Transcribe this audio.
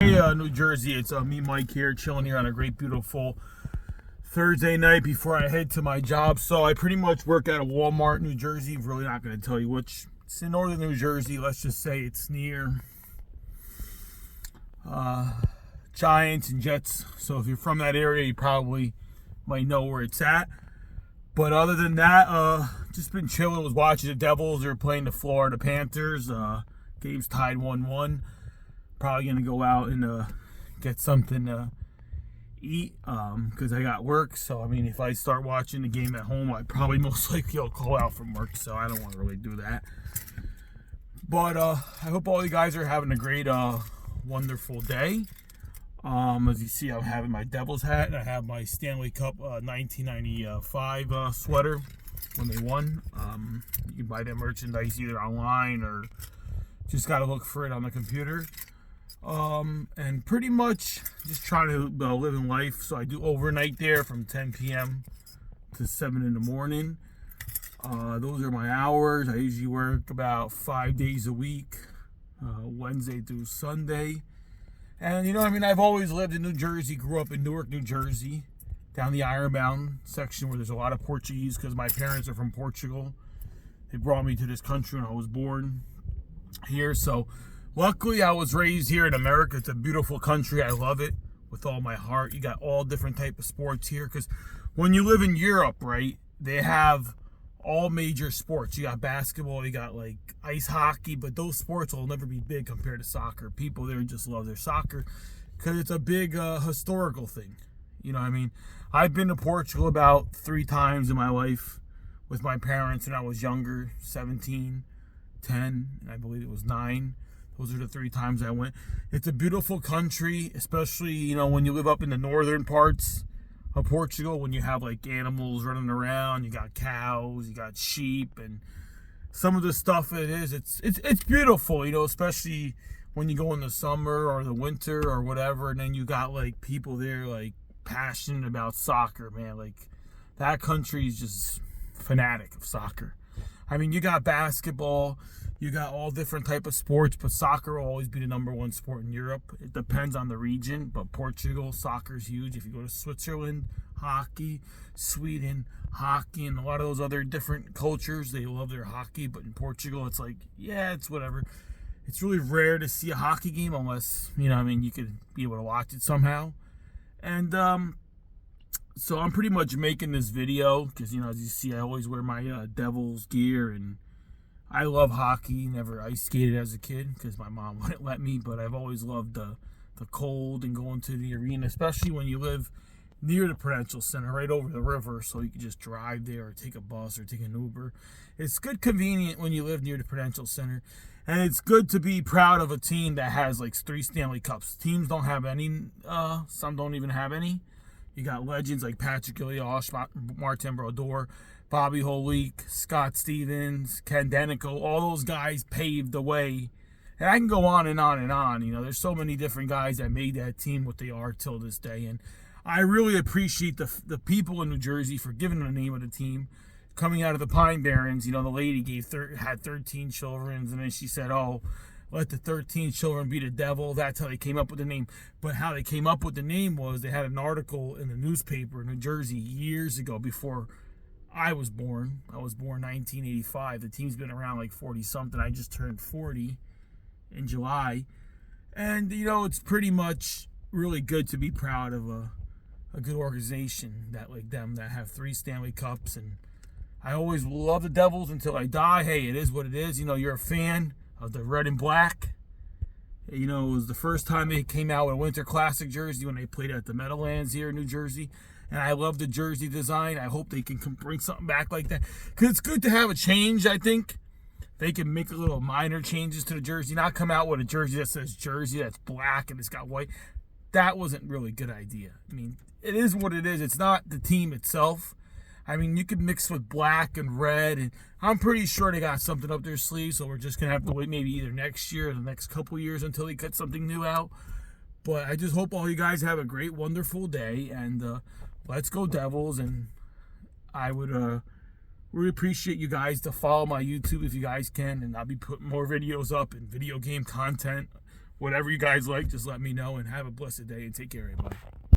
Hey, New Jersey, it's me, Mike, here, chilling here on a great, beautiful Thursday night before I head to my job. So I pretty much work at a Walmart, New Jersey. Really not going to tell you which. It's in northern New Jersey. Let's just say it's near Giants and Jets. So if you're from that area, you probably might know where it's at. But other than that, just been chilling. Was watching the Devils. They're playing the Florida Panthers. Game's tied 1-1. Probably gonna go out and get something to eat because I got work. So I mean, if I start watching the game at home, I probably most likely will call out from work. So I don't want to really do that. But I hope all you guys are having a great, wonderful day. As you see, I'm having my Devils hat and I have my Stanley Cup 1995 sweater when they won. You can buy that merchandise either online or just gotta look for it on the computer. And pretty much just trying to live in life. So I do overnight there from 10 p.m. to 7 in the morning. Those are my hours. I usually work about 5 days a week, Wednesday through Sunday. And you know, I mean, I've always lived in New Jersey, grew up in Newark, New Jersey, down the Ironbound section where there's a lot of Portuguese because my parents are from Portugal. They brought me to this country when I was born here. So luckily, I was raised here in America. It's a beautiful country. I love it with all my heart. You got all different type of sports here because when you live in Europe, right, they have all major sports. You got basketball, you got like ice hockey, but those sports will never be big compared to soccer. People there just love their soccer because it's a big historical thing. You know what I mean? I've been to Portugal about 3 times in my life with my parents when I was younger, 17, 10, and I believe it was 9. Those are the 3 times I went. It's a beautiful country, especially, you know, when you live up in the northern parts of Portugal, when you have like animals running around, you got cows, you got sheep, and some of the stuff it's beautiful, you know, especially when you go in the summer or the winter or whatever, and then you got like people there like passionate about soccer, man. Like that country is just fanatic of soccer. I mean, you got basketball, you got all different type of sports, but soccer will always be the number 1 sport in Europe. It depends on the region, but Portugal, soccer is huge. If you go to Switzerland, hockey, Sweden, hockey, and a lot of those other different cultures, they love their hockey. But in Portugal, it's like, yeah, it's whatever. It's really rare to see a hockey game unless, you know, I mean, you could be able to watch it somehow. And so I'm pretty much making this video because, you know, as you see, I always wear my Devils gear, and I love hockey. Never ice skated as a kid because my mom wouldn't let me, but I've always loved the cold and going to the arena, especially when you live near the Prudential Center, right over the river, so you can just drive there or take a bus or take an Uber. It's good, convenient when you live near the Prudential Center, and it's good to be proud of a team that has like 3 Stanley Cups. Teams don't have any, some don't even have any. You got legends like Patrick Elias, Martin Brodeur, Bobby Holik, Scott Stevens, Ken Denico. All those guys paved the way. And I can go on and on and on. You know, there's so many different guys that made that team what they are till this day. And I really appreciate the people in New Jersey for giving the name of the team. Coming out of the Pine Barrens, you know, the lady had 13 children, and then she said, oh, let the 13 children be the devil. That's how they came up with the name. But how they came up with the name was they had an article in the newspaper in New Jersey years ago before I was born. I was born 1985. The team's been around like 40-something. I just turned 40 in July. And, you know, it's pretty much really good to be proud of a good organization that like them that have 3 Stanley Cups. And I always love the Devils until I die. Hey, it is what it is. You know, you're a fan of the red and black. You know, it was the first time they came out with a Winter Classic jersey when they played at the Meadowlands here in New Jersey. And I love the jersey design. I hope they can bring something back like that. Because it's good to have a change, I think. They can make a little minor changes to the jersey. Not come out with a jersey that says jersey that's black and it's got white. That wasn't really a good idea. I mean, it is what it is. It's not the team itself. I mean, you could mix with black and red, and I'm pretty sure they got something up their sleeve, so we're just going to have to wait maybe either next year or the next couple years until they cut something new out. But I just hope all you guys have a great, wonderful day, and let's go Devils. And I would really appreciate you guys to follow my YouTube if you guys can, and I'll be putting more videos up and video game content whatever you guys like, just let me know, and have a blessed day and take care, everybody.